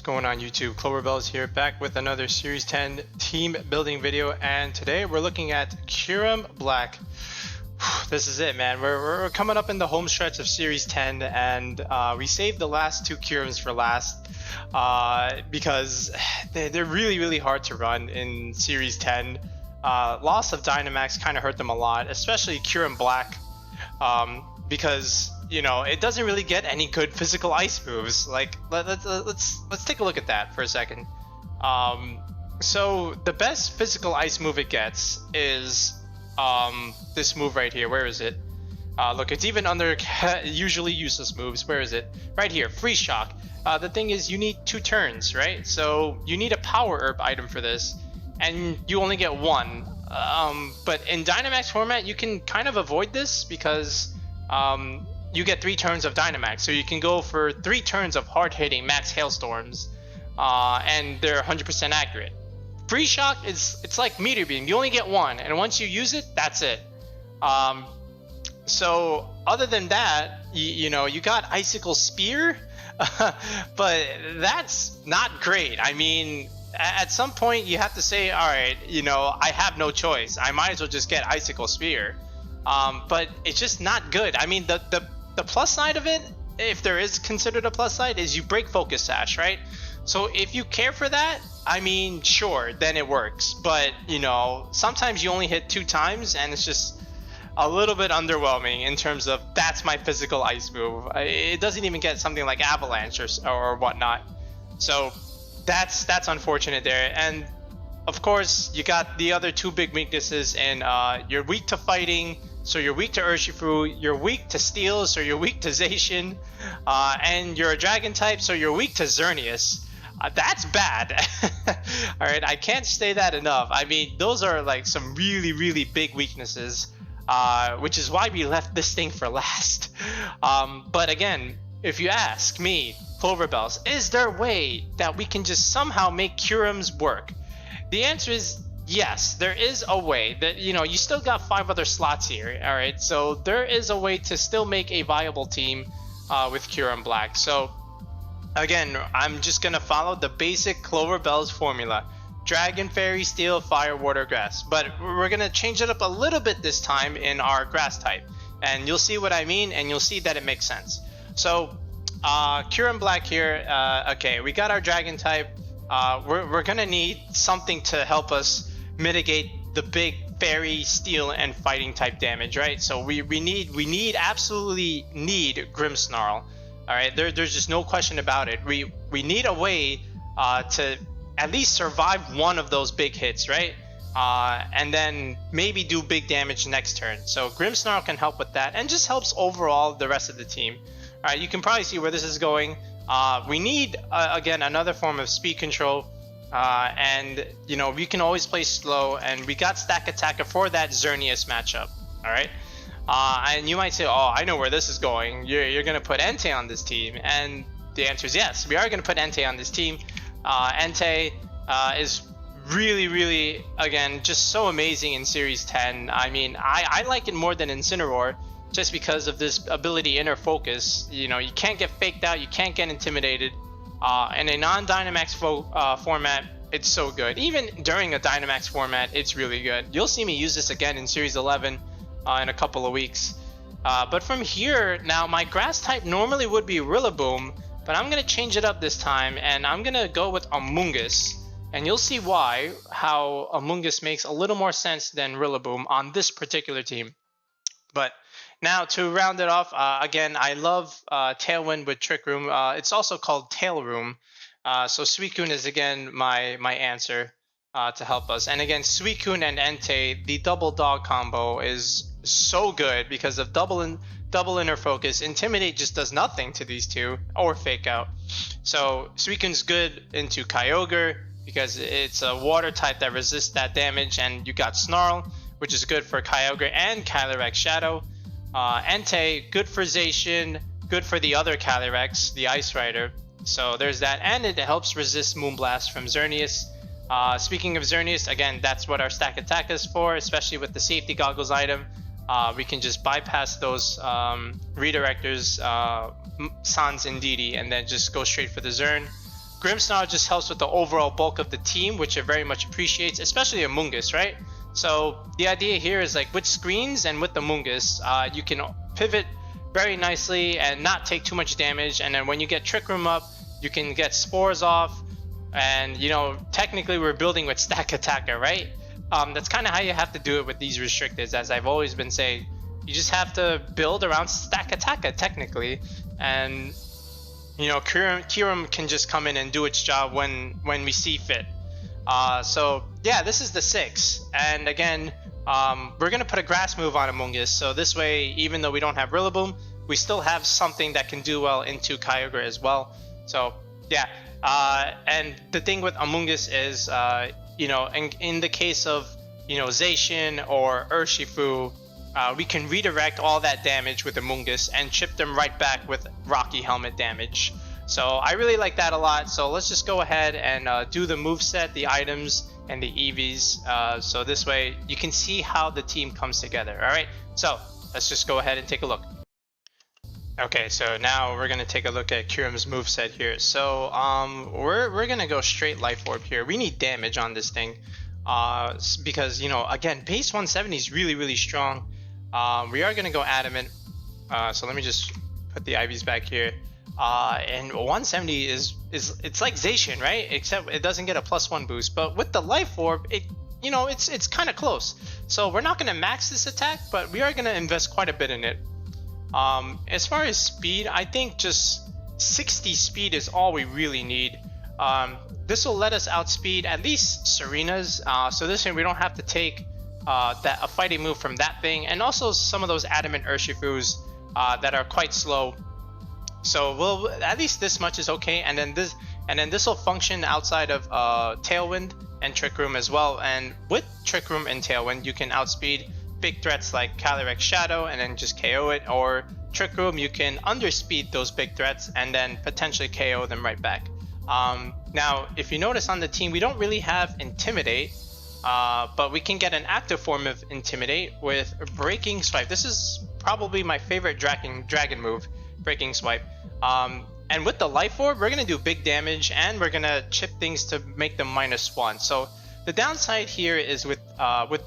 What's going on YouTube? Cloverbells here, back with another Series 10 team building video, and today we're looking at Kyurem-Black. This is it, man. We're coming up in the home stretch of Series 10, and we saved the last two Kyurems for last because they're really hard to run in Series 10. Loss of dynamax kind of hurt them a lot, especially Kyurem-Black, because you know, it doesn't really get any good physical ice moves. Like, let's take a look at that for a second. So the best physical ice move it gets is this move right here. Where is it? Look, it's even under usually useless moves. Where is it? Right here, Freeze Shock. The thing is, you need 2 turns, right? So you need a Power Herb item for this, and you only get 1. But in Dynamax format, you can kind of avoid this because you get 3 turns of Dynamax, so you can go for 3 turns of hard-hitting max hailstorms, and they're 100% accurate. Freeze Shock it's like Meteor Beam. You only get 1, and once you use it, that's it. So other than that, you know, you got Icicle Spear, but that's not great. I mean, at some point you have to say, all right, you know, I have no choice. I might as well just get Icicle Spear. But it's just not good. I mean, the plus side of it, if there is considered a plus side, is you break Focus Sash, right? So if you care for that, I mean, sure, then it works. But, you know, sometimes you only hit 2 times, and it's just a little bit underwhelming in terms of that's my physical ice move. It doesn't even get something like Avalanche or whatnot. So that's unfortunate there. And of course, you got the other 2 big weaknesses, and you're weak to fighting, so you're weak to Urshifu, you're weak to Steel, so you're weak to Zacian, and you're a Dragon type, so you're weak to Xerneas. That's bad. Alright, I can't say that enough. I mean, those are like some really big weaknesses, which is why we left this thing for last. But again, if you ask me, Cloverbells, is there a way that we can just somehow make Kyurems work? The answer is yes, there is a way. That, you know, you still got 5 other slots here, all right? So there is a way to still make a viable team with Kyurem-Black. So again, I'm just gonna follow the basic Cloverbells formula: Dragon, Fairy, Steel, Fire, Water, Grass. But we're gonna change it up a little bit this time in our Grass type, and you'll see what I mean, and you'll see that it makes sense. So Kyurem-Black here. Okay, we got our Dragon type. We're gonna need something to help us mitigate the big Fairy, Steel, and Fighting type damage, right? So we absolutely need Grimmsnarl. All right, there's just no question about it. We need a way to at least survive one of those big hits, right? And then maybe do big damage next turn. So Grimmsnarl can help with that, and just helps overall the rest of the team. All right, you can probably see where this is going. We need again another form of speed control, and you know, we can always play slow, and we got Stakataka for that Xerneas matchup. All right, and you might say, oh, I know where this is going. You're gonna put Entei on this team, and the answer is yes, we are gonna put Entei on this team. Entei is really again just so amazing in Series 10. I mean, I like it more than Incineroar, just because of this ability, Inner Focus. You know, you can't get faked out, you can't get intimidated. In a non-Dynamax format, it's so good. Even during a Dynamax format, it's really good. You'll see me use this again in Series 11 in a couple of weeks. But from here, now my Grass type normally would be Rillaboom, but I'm going to change it up this time, and I'm going to go with Amoonguss. And you'll see why, how Amoonguss makes a little more sense than Rillaboom on this particular team. But now to round it off, again, I love Tailwind with Trick Room. It's also called Tail Room. So Suicune is again my answer to help us. And again, Suicune and Entei, the double dog combo is so good because of double inner focus. Intimidate just does nothing to these two, or Fake Out. So Suicune's good into Kyogre because it's a water type that resists that damage, and you got Snarl, which is good for Kyogre and Calyrex Shadow. Entei, good for Zacian, good for the other Calyrex, the Ice Rider. So there's that, and it helps resist Moonblast from Xerneas. Speaking of Xerneas, again, that's what our Stakataka is for, especially with the Safety Goggles item. We can just bypass those redirectors, Sans and Didi, and then just go straight for the Xern. Grimmsnarl just helps with the overall bulk of the team, which it very much appreciates, especially Amoonguss, right? So the idea here is like with screens and with the Amoonguss, you can pivot very nicely and not take too much damage. And then when you get Trick Room up, you can get spores off. And you know, technically we're building with Stakataka, right? That's kind of how you have to do it with these restricteds, as I've always been saying. You just have to build around Stakataka technically, and you know, Kyurem can just come in and do its job when we see fit. So yeah, this is the 6, and again, we're gonna put a grass move on Amoonguss, so this way, even though we don't have Rillaboom, we still have something that can do well into Kyogre as well. So yeah, and the thing with Amoonguss is, you know, in the case of, you know, Zacian or Urshifu, we can redirect all that damage with Amoonguss and chip them right back with Rocky Helmet damage. So I really like that a lot. So let's just go ahead and do the moveset, the items, and the EVs. So this way you can see how the team comes together. All right, so let's just go ahead and take a look. Okay, so now we're gonna take a look at Kyurem's moveset here. So we're gonna go straight Life Orb here. We need damage on this thing, because, you know, again, base 170 is really strong. We are gonna go Adamant. So let me just put the IVs back here. And 170 is it's like Zacian, right? Except it doesn't get a +1 boost. But with the Life Orb, it, you know, it's kind of close. So we're not gonna max this attack, but we are gonna invest quite a bit in it. As far as speed, I think just 60 speed is all we really need. This will let us outspeed at least Serena's, so this way we don't have to take a fighting move from that thing, and also some of those Adamant Urshifus that are quite slow. So we'll, at least this much is okay, and then this will function outside of Tailwind and Trick Room as well. And with Trick Room and Tailwind, you can outspeed big threats like Calyrex Shadow and then just KO it, or Trick Room, you can underspeed those big threats and then potentially KO them right back. Now, if you notice on the team, we don't really have Intimidate, but we can get an active form of Intimidate with Breaking Swipe. This is probably my favorite dragon move, Breaking Swipe. And with the Life Orb, we're going to do big damage, and we're going to chip things to make them -1. So the downside here is with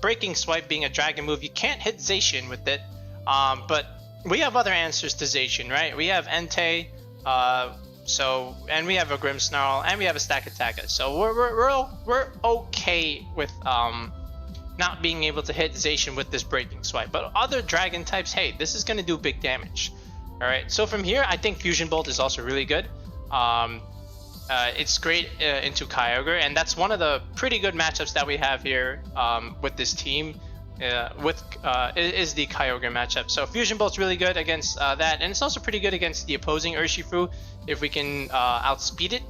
Breaking Swipe being a dragon move, you can't hit Zacian with it, but we have other answers to Zacian, right? We have Entei, and we have a Grimmsnarl, and we have a Stakataka. So we're okay with not being able to hit Zacian with this Breaking Swipe. But other dragon types, hey, this is going to do big damage. All right. So from here, I think Fusion Bolt is also really good. It's great into Kyogre, and that's one of the pretty good matchups that we have here with this team. Is the Kyogre matchup. So Fusion Bolt's really good against that, and it's also pretty good against the opposing Urshifu if we can outspeed it.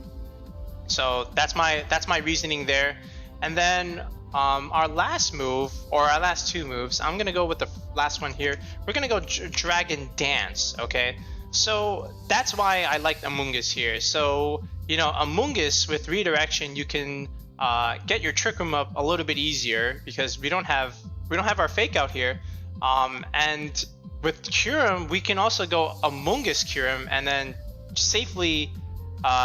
So that's my reasoning there. And then our last move, or our last 2 moves, I'm gonna go with the last one here. We're gonna go Dragon Dance. Okay, so that's why I like Amoonguss here. So you know, Amoonguss with redirection, you can get your Trick Room up a little bit easier because we don't have our Fake Out here. And with Kyurem, we can also go Amoonguss Kyurem and then safely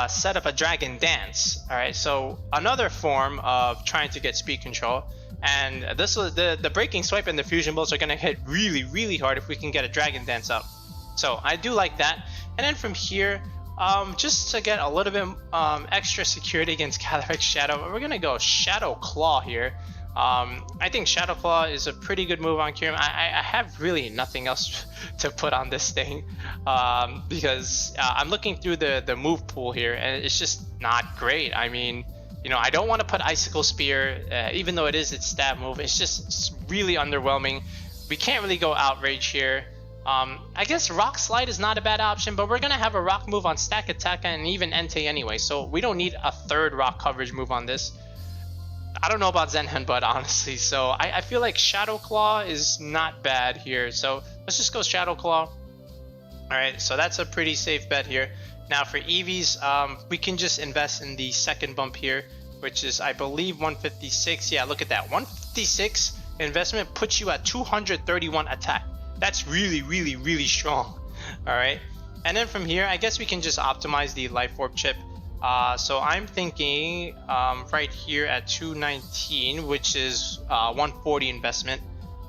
set up a Dragon Dance. All right, so another form of trying to get speed control. And this was the Breaking Swipe and the Fusion Bolts are going to hit really hard if we can get a Dragon Dance up. So I do like that. And then from here, just to get a little bit extra security against Calyrex Shadow, we're going to go Shadow Claw here. I think Shadow Claw is a pretty good move on Kyurem. I have really nothing else to put on this thing because I'm looking through the move pool here, and it's just not great. I mean, you know, I don't want to put Icicle Spear, even though it is its stab move. It's really underwhelming. We can't really go Outrage here. I guess Rock Slide is not a bad option, but we're going to have a rock move on Stakataka and even Entei anyway, so we don't need a third rock coverage move on this. I don't know about Zen Headbutt, honestly, so I feel like Shadow Claw is not bad here, so let's just go Shadow Claw. Alright, so that's a pretty safe bet here. Now for EVs, we can just invest in the second bump here, which is, I believe, 156. Yeah, look at that. 156 investment puts you at 231 attack. That's really strong. Alright, and then from here, I guess we can just optimize the Life Orb chip. So I'm thinking right here at 219, which is 140 investment.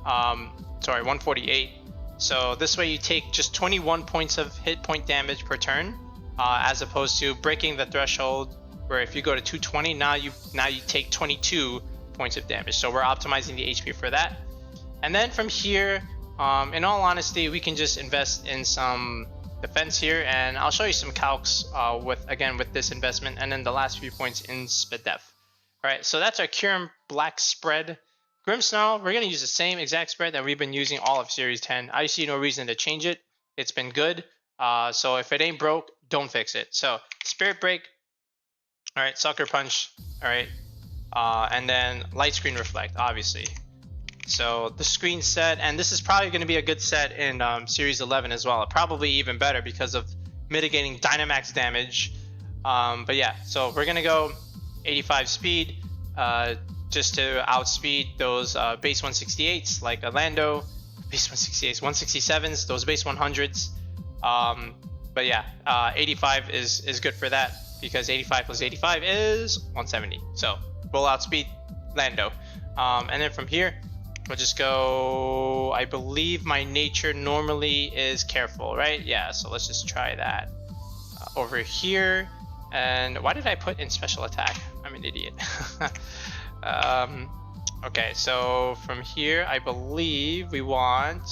Sorry, 148. So this way you take just 21 points of hit point damage per turn, as opposed to breaking the threshold, where if you go to 220, now you take 22 points of damage. So we're optimizing the HP for that. And then from here, in all honesty, we can just invest in some defense here, and I'll show you some calcs with this investment, and then the last few points in SPDEF. All right, so that's our Kyurem-Black spread. Grimmsnarl, we're going to use the same exact spread that we've been using all of Series 10. I see no reason to change it. It's been good. So if it ain't broke, don't fix it. So Spirit Break, all right, Sucker Punch, all right, and then Light Screen Reflect, obviously. So the screen set, and this is probably going to be a good set in Series 11 as well. Probably even better because of mitigating dynamax damage. But yeah, so we're going to go 85 speed just to outspeed those base 168s like Orlando, base 168s, 167s, those base 100s. But yeah, 85 is good for that because 85 plus 85 is 170. So we'll outspeed Lando. And then from here, we'll just go, I believe my nature normally is careful, right? Yeah, so let's just try that over here. And why did I put in special attack? I'm an idiot. Okay, so from here, I believe we want,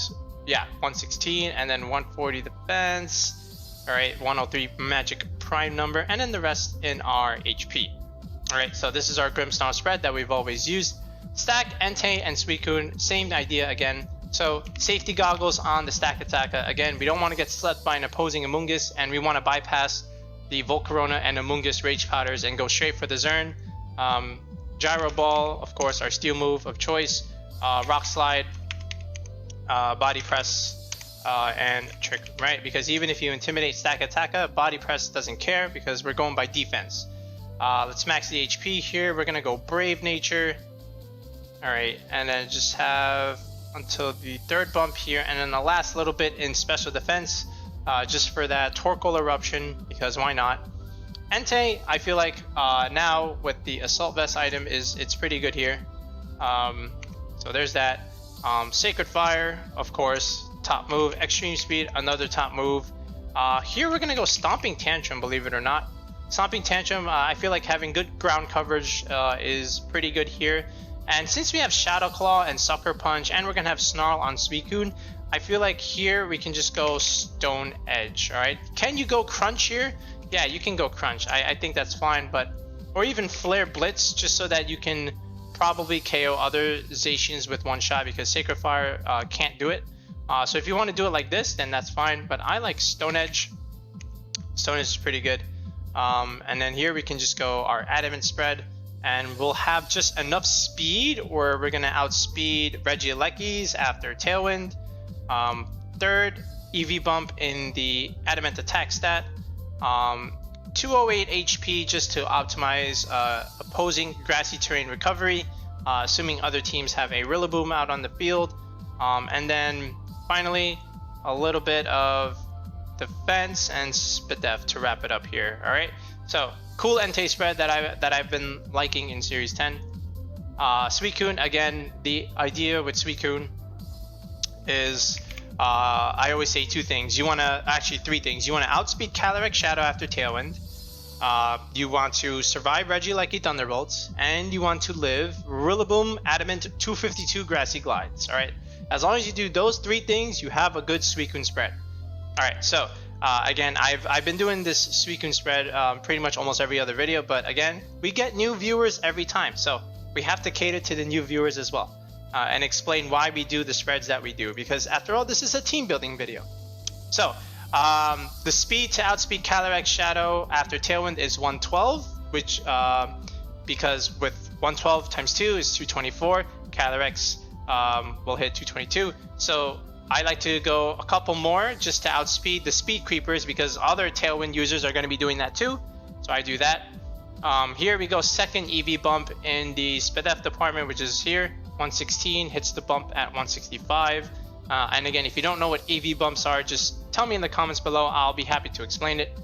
yeah, 116 and then 140 defense. All right, 103 magic prime number, and then the rest in our HP. All right, so this is our Grimmsnarl spread that we've always used. Stack, Entei, and Suicune, same idea again. So safety goggles on the Stakataka. Again, we don't want to get slept by an opposing Amoonguss, and we want to bypass the Volcarona and Amoonguss Rage Powders and go straight for the Xern. Gyro Ball, of course, our steel move of choice. Rock Slide, Body Press, and Trick, right? Because even if you intimidate Stakataka, Body Press doesn't care because we're going by defense. Let's max the HP here. We're going to go Brave Nature. Alright, and then just have until the third bump here, and then the last little bit in special defense, just for that Torkoal Eruption, because why not? Entei, I feel like now with the Assault Vest item, it's pretty good here. So there's that. Sacred Fire, of course, top move. Extreme Speed, another top move. Here we're going to go Stomping Tantrum, believe it or not. Stomping Tantrum, I feel like having good ground coverage is pretty good here. And since we have Shadow Claw and Sucker Punch, and we're going to have Snarl on Suicune, I feel like here we can just go Stone Edge, alright? Can you go Crunch here? Yeah, you can go Crunch. I think that's fine, but... Or even Flare Blitz, just so that you can probably KO other Zacians with one shot, because Sacred Fire can't do it. So if you want to do it like this, then that's fine, but I like Stone Edge. Stone Edge is pretty good. And then here we can just go our Adamant spread. And we'll have just enough speed, or we're going to outspeed Regieleki's after Tailwind. Third, EV bump in the Adamant attack stat. 208 HP just to optimize opposing grassy terrain recovery, assuming other teams have a Rillaboom out on the field. And then finally, a little bit of defense and SPDEF to wrap it up here. All right, so cool Entei spread that I've been liking in Series 10. Suicune, again, the idea with Suicune is I always say two things. Actually three things. You want to outspeed Calyrex Shadow after Tailwind. You want to survive Regieleki Thunderbolts, and you want to live Rillaboom Adamant 252 Grassy Glides. All right. As long as you do those three things, you have a good Suicune spread. All right. So again, I've been doing this Suicune spread pretty much almost every other video, but again, we get new viewers every time, so we have to cater to the new viewers as well, and explain why we do the spreads that we do, because after all, this is a team building video. So the speed to outspeed Calyrex Shadow after Tailwind is 112, which because with 112 times 2 is 224, Calyrex will hit 222. So I like to go a couple more just to outspeed the speed creepers, because other Tailwind users are going to be doing that too. So I do that. Here we go, second EV bump in the SPDEF department, which is here. 116 hits the bump at 165. And again, if you don't know what EV bumps are, just tell me in the comments below. I'll be happy to explain it.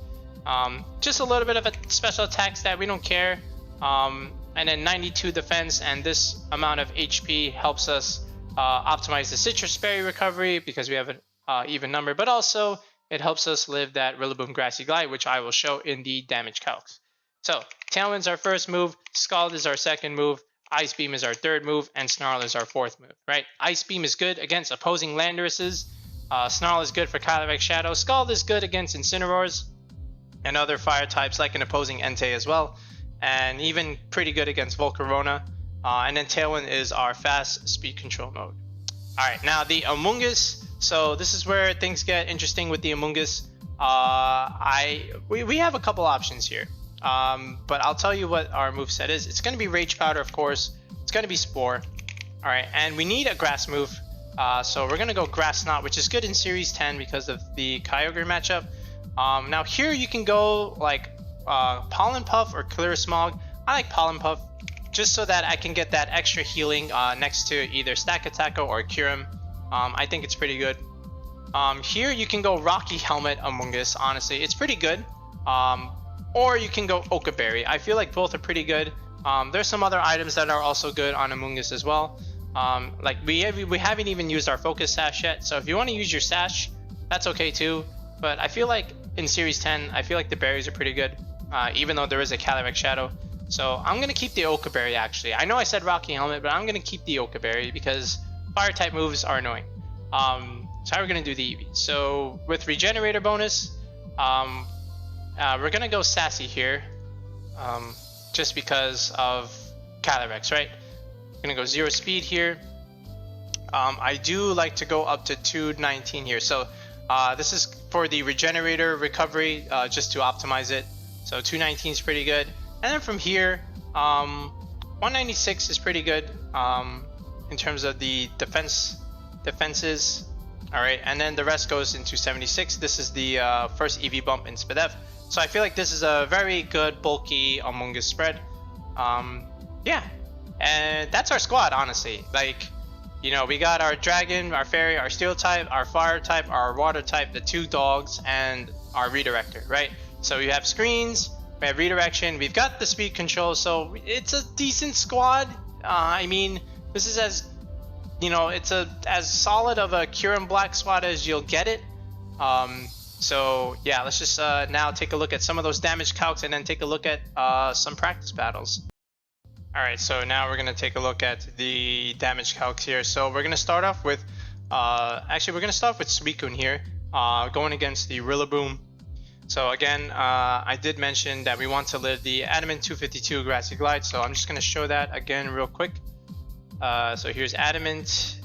Just a little bit of a special attack stat, we don't care. And then 92 defense, and this amount of HP helps us optimize the citrus berry recovery because we have an even number, but also it helps us live that Rillaboom Grassy Glide, which I will show in the damage calcs. So Tailwind's our first move, Scald is our second move, Ice Beam is our third move, and Snarl is our fourth move, right? Ice Beam is good against opposing Landorus's, Snarl is good for Kyurem-Black Shadow, Scald is good against Incineroars and other fire types like an opposing Entei as well, and even pretty good against Volcarona. And then Tailwind is our fast speed control mode. Alright, now the Amoonguss. So this is where things get interesting with the Amoonguss. We have a couple options here. But I'll tell you what our moveset is. It's going to be Rage Powder, of course. It's going to be Spore. Alright, and we need a grass move. So we're going to go Grass Knot, which is good in Series 10 because of the Kyogre matchup. Now here you can go like Pollen Puff or Clear Smog. I like Pollen Puff just so that I can get that extra healing next to either Stakataka or Kyurem. I think it's pretty good. Here you can go Rocky Helmet Amoonguss, honestly. It's pretty good. Or you can go Oka Berry. I feel like both are pretty good. There's some other items that are also good on Amoonguss as well. Like we haven't even used our Focus Sash yet, so if you want to use your Sash, that's okay too. But I feel like in Series 10, I feel like the berries are pretty good, even though there is a Kyurem-Black Shadow. So I'm going to keep the Oka Berry actually. I know I said Rocky Helmet, but I'm going to keep the Oka Berry because fire type moves are annoying. So how are we going to do the Eevee? So with Regenerator bonus, we're going to go Sassy here, just because of Calyrex, right? We're going to go 0 speed here. I do like to go up to 219 here. So this is for the Regenerator recovery, just to optimize it. So 219 is pretty good. And then from here, 196 is pretty good in terms of the defenses. All right, and then the rest goes into 76. This is the first EV bump in Spadef. So I feel like this is a very good bulky Amoonguss spread. Yeah, and that's our squad, honestly. Like, you know, we got our dragon, our fairy, our steel type, our fire type, our water type, the 2 dogs, and our redirector, right? So we have screens, we have redirection, we've got the speed control, so it's a decent squad. I mean, this is as, you know, it's as solid of a Kyurem-Black squad as you'll get it. So yeah, let's just now take a look at some of those damage calcs and then take a look at some practice battles. Alright, so now we're going to take a look at the damage calcs here. So we're going to start off with, actually we're going to start with Suicune here, going against the Rillaboom. So again, I did mention that we want to live the Adamant 252 Grassy Glide, so I'm just going to show that again real quick. So here's Adamant,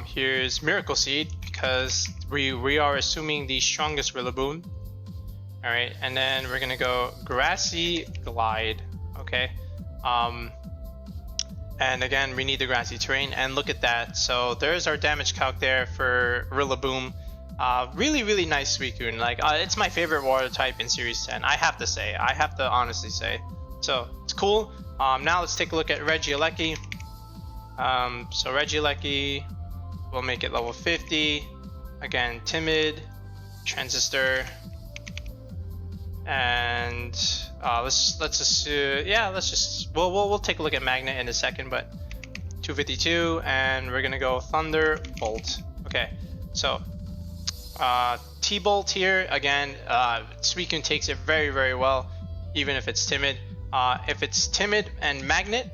here's Miracle Seed, because we are assuming the strongest Rillaboom. Alright, and then we're going to go Grassy Glide, okay? And again, we need the grassy terrain, and look at that. So there's our damage calc there for Rillaboom. Really nice Suicune. Like, it's my favorite water type in Series 10. I have to honestly say. So it's cool. Now let's take a look at Regieleki. So Regieleki, we'll make it level 50. Again, Timid, Transistor, and let's just we'll take a look at Magnet in a second, but 252, and we're gonna go Thunderbolt. Okay, so T-Bolt here again. Suicune takes it very well, even if it's timid. If it's timid and Magnet,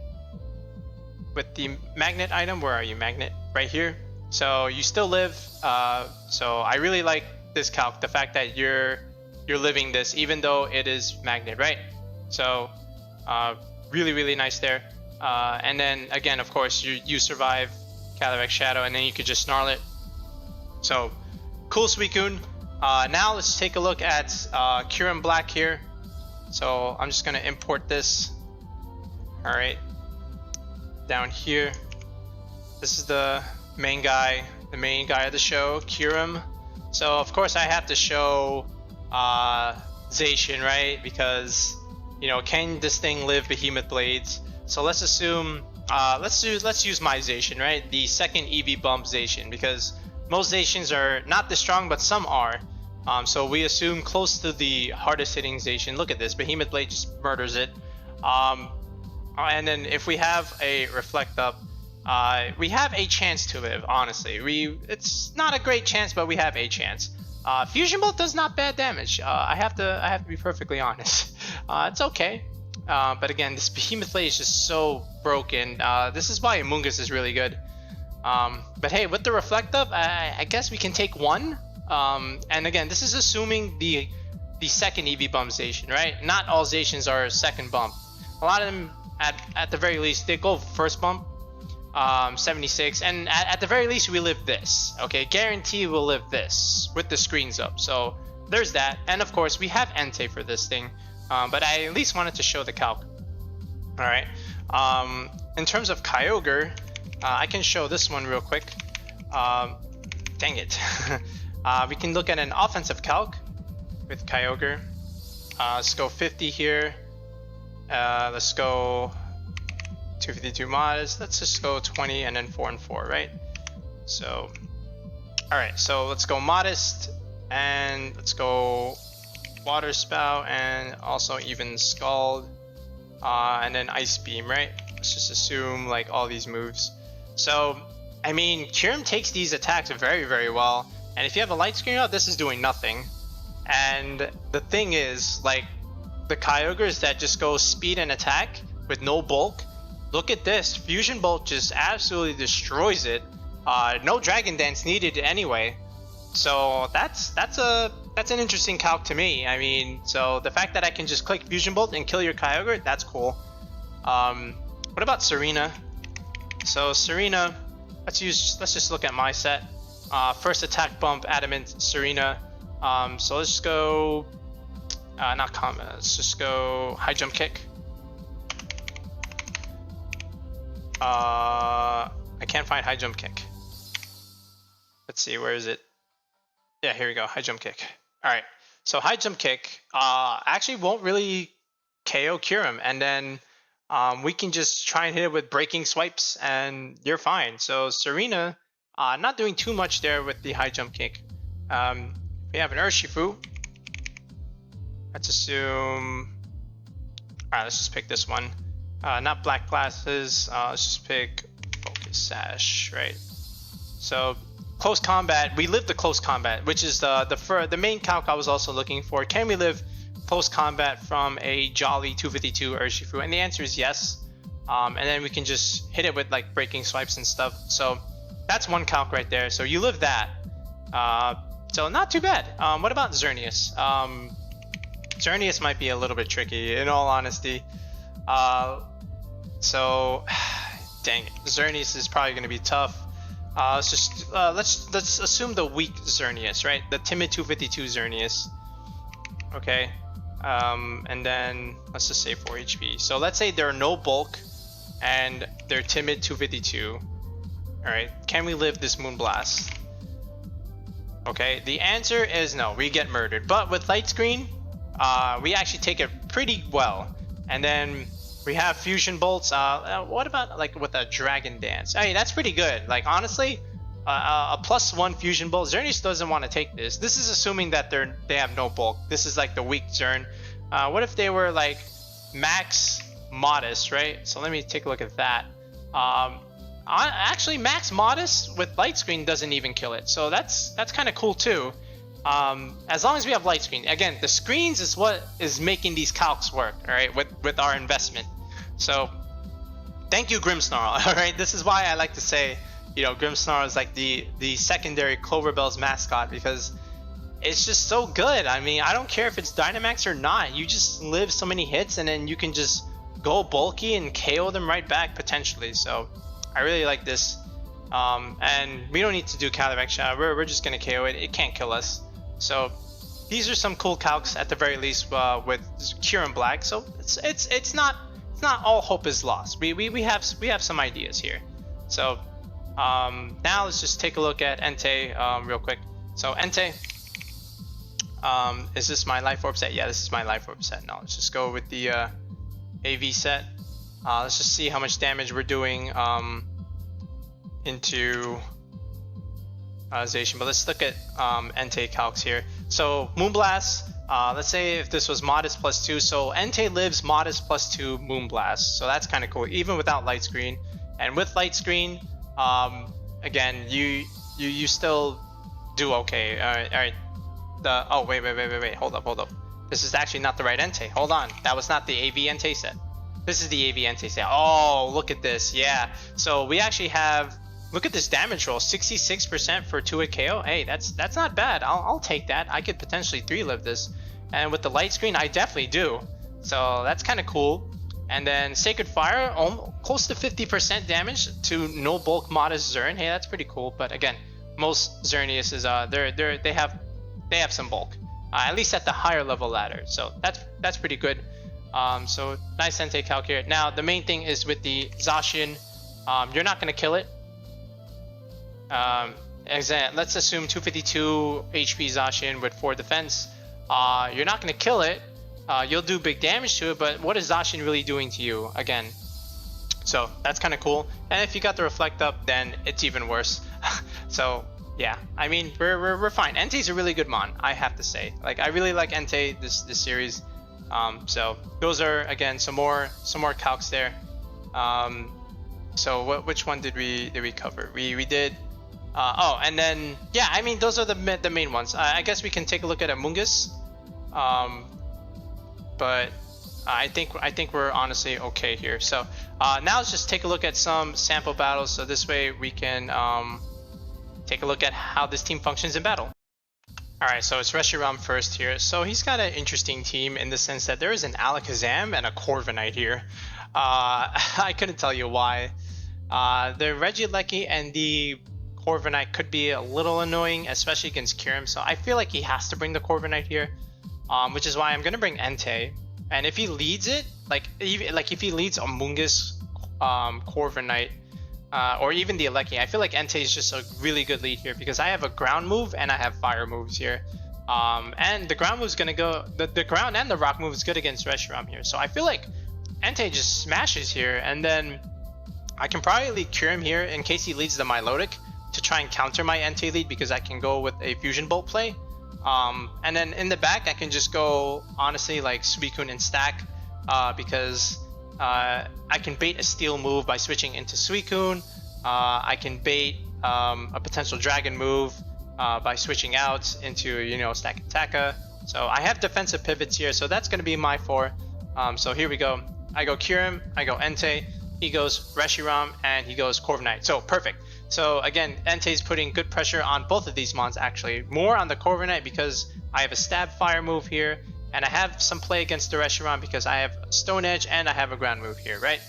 with the Magnet item, where are you, Magnet? Right here. So you still live. So I really like this calc, the fact that you're living this even though it is Magnet, right? So really nice there. And then again, of course, you survive Kyurem-Black Shadow, and then you could just Snarl it. So cool Suicune. Now let's take a look at Kyurem-Black here. So I'm just gonna import this. All right, down here. This is the main guy of the show, Kyurem. So of course I have to show Zacian, right? Because, you know, can this thing live Behemoth Blades? So let's assume, let's use my Zacian, right? The second EV bump Zacian, because most Zacians are not this strong, but some are. So we assume close to the hardest hitting Zacian. Look at this, Behemoth Blade just murders it. And then if we have a Reflect Up, we have a chance to live, honestly. It's not a great chance, but we have a chance. Fusion Bolt does not bad damage. I have to be perfectly honest. It's okay. But again, this Behemoth Blade is just so broken. This is why Amoonguss is really good. But hey, with the Reflect Up, I guess we can take one. And again, this is assuming the second EV bump Zacian, right? Not all Zacians are second bump. A lot of them, at the very least, they go first bump, 76, and at the very least we live this. Okay, guarantee we'll live this with the screens up. So there's that, and of course we have Entei for this thing, but I at least wanted to show the calc. All right. In terms of Kyogre, I can show this one real quick. Dang it. We can look at an offensive calc with Kyogre. Let's go 50 here. Let's go 252 modest. Let's just go 20 and then 4 and 4, right? So, all right. So let's go modest and let's go water spout and also even scald, and then ice beam, right? Let's just assume like all these moves. So, I mean, Kyurem takes these attacks very, very well. And if you have a light screen out, this is doing nothing. And the thing is, like, the Kyogres that just go speed and attack with no bulk, look at this. Fusion Bolt just absolutely destroys it. No Dragon Dance needed anyway. So that's an interesting calc to me. I mean, so the fact that I can just click Fusion Bolt and kill your Kyogre, that's cool. What about Serena? So Serena, let's just look at my set. First attack bump, Adamant, Serena. So let's just go, not common, let's just go high jump kick. I can't find high jump kick. Let's see, where is it? Yeah, here we go, high jump kick. Alright, so high jump kick actually won't really KO Kyurem, and then we can just try and hit it with breaking swipes and you're fine. So Serena, not doing too much there with the high jump kick. We have an Urshifu. Let's assume, alright, let's just pick this one. Not black glasses, let's just pick focus sash, right? So close combat, we live the close combat, which is the main calc I was also looking for. Can we live close combat from a Jolly 252 Urshifu? And the answer is yes. And then we can just hit it with like breaking swipes and stuff. So that's one calc right there. So you live that. So not too bad. What about Xerneas? Xerneas might be a little bit tricky, in all honesty. So dang it, Xerneas is probably going to be tough. Let's assume the weak Xerneas, right? The timid 252 Xerneas. Okay. And then let's just say 4 HP. So let's say they're no bulk and they're timid 252. Alright, can we live this Moonblast? Okay, the answer is no, we get murdered. But with light screen, we actually take it pretty well. And then we have fusion bolts. What about like with a Dragon Dance? I mean, that's pretty good. Like honestly, a +1 fusion bolt. Xerneas doesn't want to take this. This is assuming that they have no bulk. This is like the weak Xern. What if they were like max modest, right? So let me take a look at that. Actually, max modest with light screen doesn't even kill it. So that's kind of cool too. As long as we have light screen. Again, the screens is what is making these calcs work, all right, with our investment. So thank you, Grimmsnarl. All right, this is why I like to say, you know, Grimmsnarl is like the secondary Clover Bell's mascot, because it's just so good. I mean, I don't care if it's Dynamax or not. You just live so many hits and then you can just go bulky and KO them right back potentially. So I really like this. And we don't need to do Calibac Shadow. We're just gonna KO it. It can't kill us. So these are some cool calcs at the very least with Kyurem-Black. So it's not all hope is lost. We have some ideas here. So now let's just take a look at Entei real quick. So Entei, is this my Life Orb set? Yeah, this is my Life Orb set. Now let's just go with the AV set. Let's just see how much damage we're doing into Zacian. But let's look at Entei calcs here. So Moonblast, let's say if this was Modest +2, so Entei lives Modest +2 Moonblast. So that's kind of cool, even without Light Screen. And with Light Screen, again, you still do okay. All right. Oh wait, hold up. This is actually not the right Entei. Hold on, that was not the AV Entei set. This is the AV Entei set. Oh, look at this. Yeah. So we actually have. Look at this damage roll, 66% for 2-hit KO. Hey, that's not bad. I'll take that. I could potentially 3-live this. And with the Light Screen, I definitely do. So that's kind of cool. And then Sacred Fire, close to 50% damage to no bulk modest Xern. Hey, that's pretty cool. But again, most Xerneas is they have some bulk, at least at the higher level ladder. So that's pretty good. So nice Entei calc here. Now the main thing is with the Zacian, you're not gonna kill it. Let's assume 252 HP Zacian with 4 defense. You're not going to kill it. You'll do big damage to it, but what is Zacian really doing to you again? So that's kind of cool. And if you got the reflect up, then it's even worse. So yeah, I mean we're fine. Entei's a really good mon, I have to say. Like I really like Entei this series. So those are again some more calcs there. So which one did we cover? We did. Oh, and then yeah, I mean those are the main ones. I guess we can take a look at Amoonguss, but I think we're honestly okay here. So now let's just take a look at some sample battles. So this way we can take a look at how this team functions in battle. All right, so it's Reshiram first here. So he's got an interesting team in the sense that there is an Alakazam and a Corviknight here. I couldn't tell you why. The Regieleki and the Corviknight could be a little annoying, especially against Kyurem. So I feel like he has to bring the Corviknight here, which is why I'm gonna bring Entei. And if he leads it, like if he leads Amoonguss, Corviknight, or even the Aleki, I feel like Entei is just a really good lead here because I have a ground move and I have fire moves here. And the ground move is gonna go. The ground and the rock move is good against Reshiram here. So I feel like Entei just smashes here, and then I can probably lead Kyurem here in case he leads the Milotic, to try and counter my Entei lead because I can go with a Fusion Bolt play. And then in the back I can just go honestly like Suicune and stack because I can bait a steel move by switching into Suicune. I can bait a potential dragon move by switching out into Stakataka. So I have defensive pivots here, so that's going to be my 4. So here we go. I go Kyurem, I go Entei, he goes Reshiram, and he goes Corviknight. So perfect. So again, Entei's putting good pressure on both of these mons, actually. More on the Corviknight because I have a stab fire move here, and I have some play against the Reshiram because I have Stone Edge and I have a ground move here, right?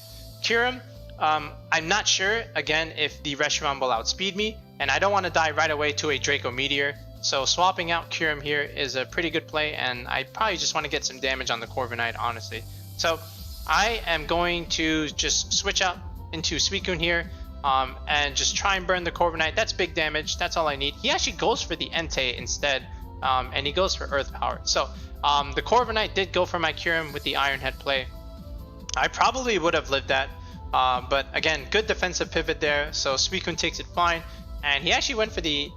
Kyurem, I'm not sure, again, if the Reshiram will outspeed me, and I don't want to die right away to a Draco Meteor. So swapping out Kyurem here is a pretty good play, and I probably just want to get some damage on the Corviknight, honestly. So I am going to just switch out into Suicune here, and just try and burn the Corviknight. That's big damage. That's all I need. He actually goes for the Entei instead, and he goes for Earth Power. So the Corviknight did go for my Kyurem with the Iron Head play. I probably would have lived that, but again, good defensive pivot there. So Suicune takes it fine, and he actually went for the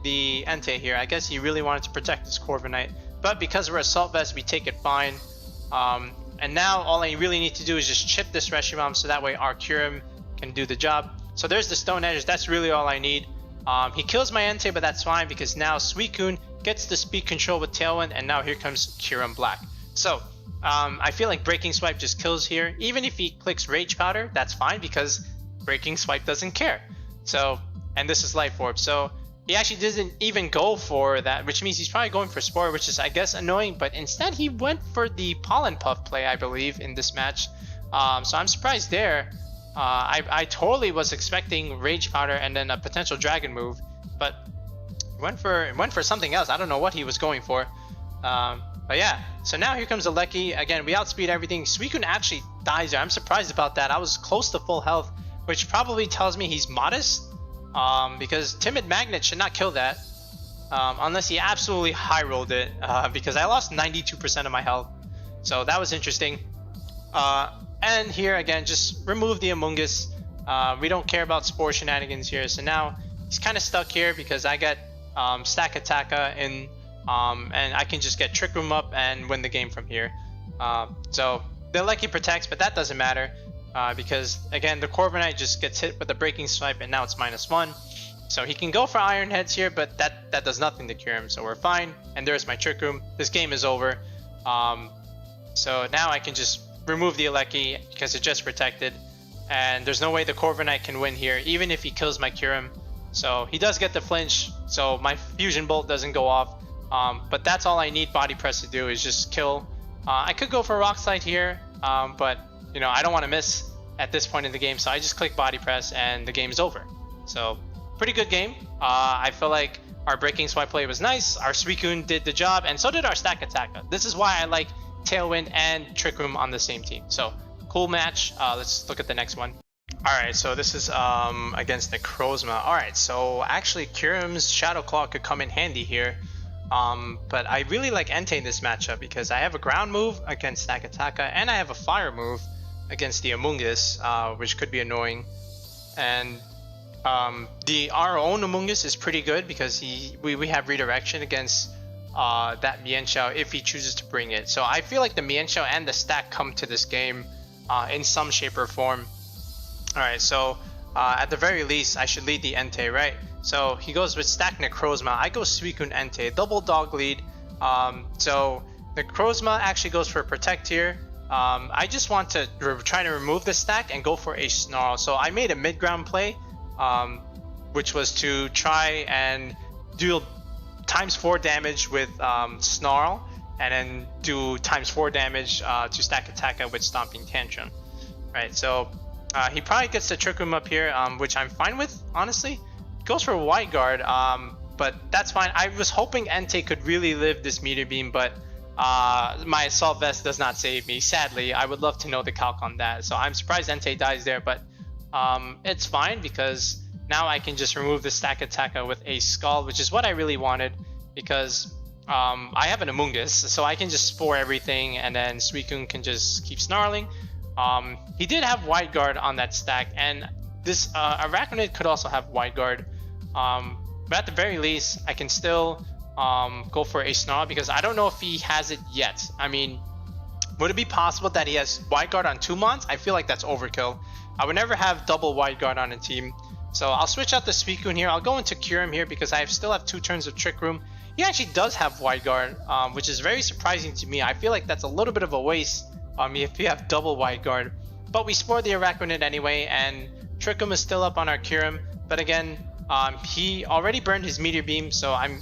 Entei here. I guess he really wanted to protect this Corviknight, but because we're Assault Vest, we take it fine. And now all I really need to do is just chip this Reshiram so that way our Kyurem can do the job. So there's the Stone Edge. That's really all I need. He kills my Entei, but that's fine because now Suicune gets the speed control with Tailwind, and now here comes Kyurem-Black. So I feel like Breaking Swipe just kills here. Even if he clicks Rage Powder, that's fine because Breaking Swipe doesn't care. So, and this is Life Orb. So he actually doesn't even go for that, which means he's probably going for Spore, which is I guess annoying, but instead he went for the Pollen Puff play, I believe, in this match. So I'm surprised there. I totally was expecting Rage Powder and then a potential Dragon move, but went for something else. I don't know what he was going for. But yeah, so now here comes Aleki. Again, we outspeed everything. Suicune actually dies there. I'm surprised about that. I was close to full health, which probably tells me he's modest, because Timid Magnet should not kill that, unless he absolutely high rolled it, because I lost 92% of my health. So that was interesting. And here again, just remove the Amoonguss. We don't care about Spore shenanigans here. So now he's kind of stuck here because I get Stakataka in and I can just get Trick Room up and win the game from here. So the Lucky protects, but that doesn't matter because again the Corviknight just gets hit with a Breaking Swipe and now it's -1. So he can go for Iron Heads here, but that does nothing to cure him, so we're fine. And there's my Trick Room. This game is over. So now I can just remove the Alecki because it just protected. And there's no way the Corviknight can win here, even if he kills my Kyurem. So he does get the flinch, so my Fusion Bolt doesn't go off. But that's all I need Body Press to do is just kill. I could go for Rock Slide here, but you know I don't want to miss at this point in the game, so I just click Body Press and the game is over. So pretty good game. I feel like our Breaking Swipe play was nice. Our Suicune did the job, and so did our Stakataka. This is why I like Tailwind and Trick Room on the same team. So cool match. Let's look at the next one. Alright, so this is against Necrozma. Alright, so actually Kyurem's Shadow Claw could come in handy here. But I really like Entei in this matchup because I have a ground move against Stakataka and I have a fire move against the Amoonguss, which could be annoying. And our own Amoonguss is pretty good because we have redirection against that Mienshao if he chooses to bring it. So I feel like the Mienshao and the Stack come to this game in some shape or form. Alright, so at the very least I should lead the Entei, right? So he goes with Stack Necrozma. I go Suicune Entei, double dog lead. So Necrozma actually goes for a Protect here. I just want to try to remove the Stack and go for a Snarl. So I made a mid-ground play, which was to try and deal ×4 damage with Snarl, and then do ×4 damage to Stakataka with Stomping Tantrum. Right, so he probably gets the Trick Room up here, which I'm fine with, honestly. Goes for a Wide Guard, but that's fine. I was hoping Entei could really live this Meteor Beam, but my Assault Vest does not save me, sadly. I would love to know the calc on that. So I'm surprised Entei dies there, but it's fine because now I can just remove the Stakataka with a Skull, which is what I really wanted because I have an Amoonguss, so I can just Spore everything and then Suicune can just keep snarling. He did have Wide Guard on that stack, and this Arachnid could also have Wide Guard, but at the very least I can still go for a Snarl because I don't know if he has it yet. I mean, would it be possible that he has Wide Guard on 2 months? I feel like that's overkill. I would never have double Wide Guard on a team, so I'll switch out the Suicune here. I'll go into Kyurem here because I still have 2 turns of Trick Room. He actually does have Wide Guard, which is very surprising to me. I feel like that's a little bit of a waste if you have double Wide Guard, but we Spore the Arachnid anyway, and Trick Room is still up on our Kyurem. But again, he already burned his Meteor Beam, so I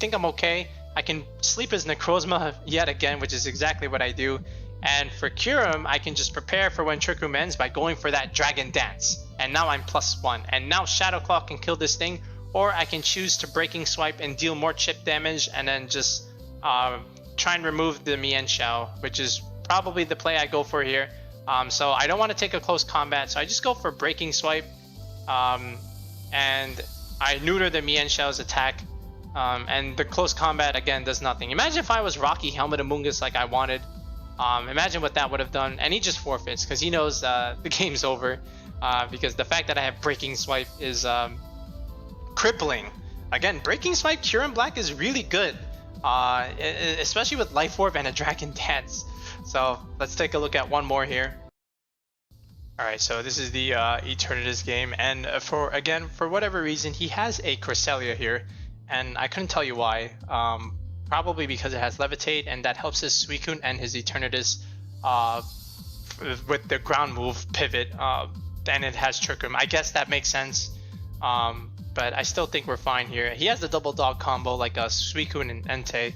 think I'm okay. I can sleep his Necrozma yet again, which is exactly what I do. And for Kyurem, I can just prepare for when Trick Room ends by going for that Dragon Dance. And now I'm +1. And now Shadow Claw can kill this thing, or I can choose to Breaking Swipe and deal more chip damage and then just try and remove the Mienshao, which is probably the play I go for here. So I don't want to take a close combat, so I just go for Breaking Swipe, and I neuter the Mienshao's attack, and the close combat again does nothing. Imagine if I was Rocky Helmet Amoonguss like I wanted. Imagine what that would have done, and he just forfeits because he knows the game's over, because the fact that I have Breaking Swipe is crippling. Again, Breaking Swipe Kyurem-Black is really good, especially with Life Orb and a Dragon Dance. So let's take a look at one more here. Alright, so this is the Eternatus game, and for whatever reason, he has a Cresselia here, and I couldn't tell you why. Probably because it has Levitate, and that helps his Suicune and his Eternatus with the ground move pivot, and it has Trick Room. I guess that makes sense, but I still think we're fine here. He has the double dog combo like a Suicune and Entei.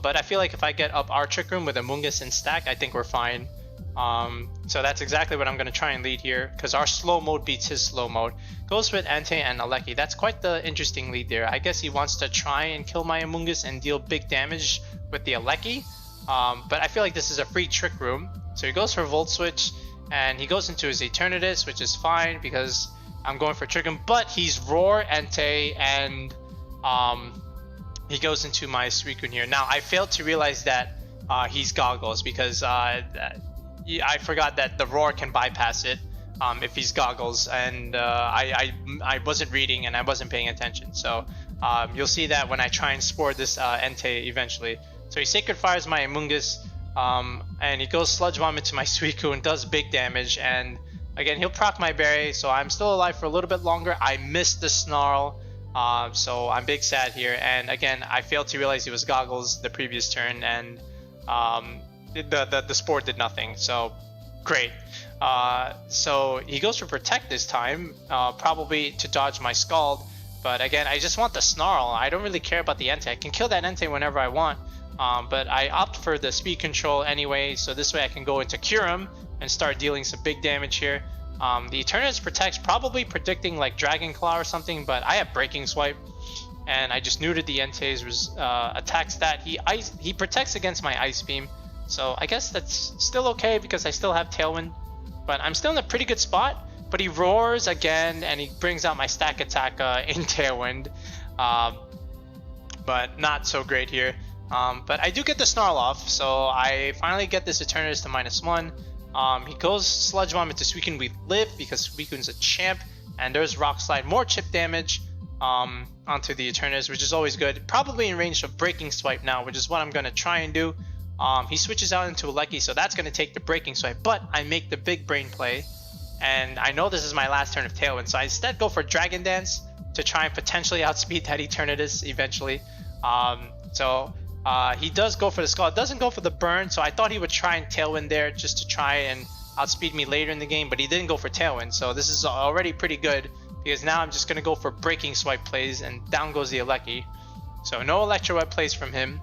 But I feel like if I get up our Trick Room with Amoonguss and Stack, I think we're fine. So that's exactly what I'm going to try and lead here, because our slow mode beats his slow mode. Goes with Entei and Alecki. That's quite the interesting lead there. I guess he wants to try and kill my Amoonguss and deal big damage with the Alecki. But I feel like this is a free Trick Room. So he goes for Volt Switch, and he goes into his Eternatus, which is fine because I'm going for Trick Room. But he's Roar Entei, and he goes into my Suicune here. Now, I failed to realize that he's Goggles because I forgot that the Roar can bypass it if he's Goggles, and I wasn't reading and I wasn't paying attention. So You'll see that when I try and spore this Entei eventually. So he Sacred Fires my Amoonguss, and he goes Sludge Bomb into my Suicune, does big damage, and again, he'll proc my berry, so I'm still alive for a little bit longer. I missed the Snarl, so I'm big sad here. And again, I failed to realize he was Goggles the previous turn, and the Spore did nothing, so great. So he goes for Protect this time, probably to dodge my Scald. But again, I just want the Snarl. I don't really care about the Entei. I can kill that Entei whenever I want, but I opt for the speed control anyway, so this way I can go into Kyurem and start dealing some big damage here. The Eternatus protects, probably predicting like Dragon Claw or something, but I have Breaking Swipe, and I just neutered the Entei's attack stat. He protects against my Ice Beam, so I guess that's still okay because I still have Tailwind, but I'm still in a pretty good spot. But he roars again, and he brings out my Stakataka in Tailwind, but not so great here. But I do get the Snarl off, so I finally get this Eternatus to -1. He goes Sludge Bomb into Suicune. We live because Suicune's a champ, and there's Rock Slide, more chip damage onto the Eternatus, which is always good. Probably in range of Breaking Swipe now, which is what I'm going to try and do. He switches out into a Lecky, so that's going to take the Breaking Swipe, but I make the big brain play. And I know this is my last turn of Tailwind, so I instead go for Dragon Dance to try and potentially outspeed that Eternatus eventually. He does go for the Skull, doesn't go for the Burn, so I thought he would try and Tailwind there just to try and outspeed me later in the game, but he didn't go for Tailwind, so this is already pretty good, because now I'm just going to go for Breaking Swipe plays, and down goes the Alecki. So no Electro Web plays from him,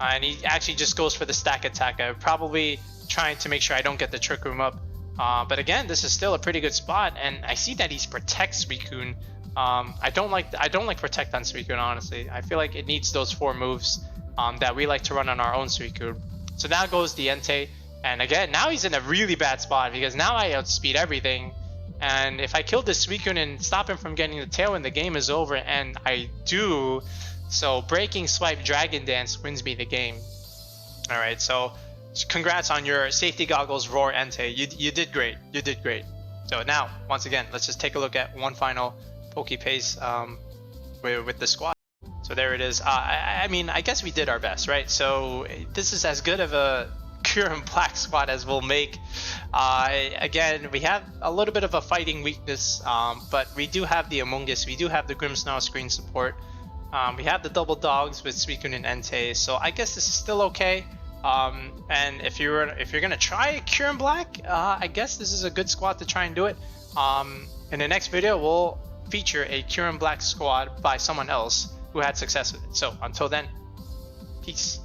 and he actually just goes for the Stakataka, probably trying to make sure I don't get the Trick Room up. But again, this is still a pretty good spot, and I see that he's Protect Suicune. I don't like Protect on Suicune, honestly. I feel like it needs those 4 moves that we like to run on our own Suicune. So now goes the Entei, and again, now he's in a really bad spot because now I outspeed everything, and if I kill this Suicune and stop him from getting the Tailwind, the game is over, and I do. So Breaking Swipe Dragon Dance wins me the game. Alright, so congrats on your safety goggles, Roar Entei. You did great. You did great. So now, once again, let's just take a look at one final Pokepaste with the squad. So there it is. I mean, I guess we did our best, right? So this is as good of a Kyurem-Black squad as we'll make. Again, we have a little bit of a fighting weakness, but we do have the Amoonguss, we do have the Grimmsnarl screen support. We have the double dogs with Suicune and Entei, so I guess this is still okay. And if you're gonna try Kyurem-Black, I guess this is a good squad to try and do it. In the next video, we'll feature a Kyurem-Black squad by someone else who had success with it. So until then, peace.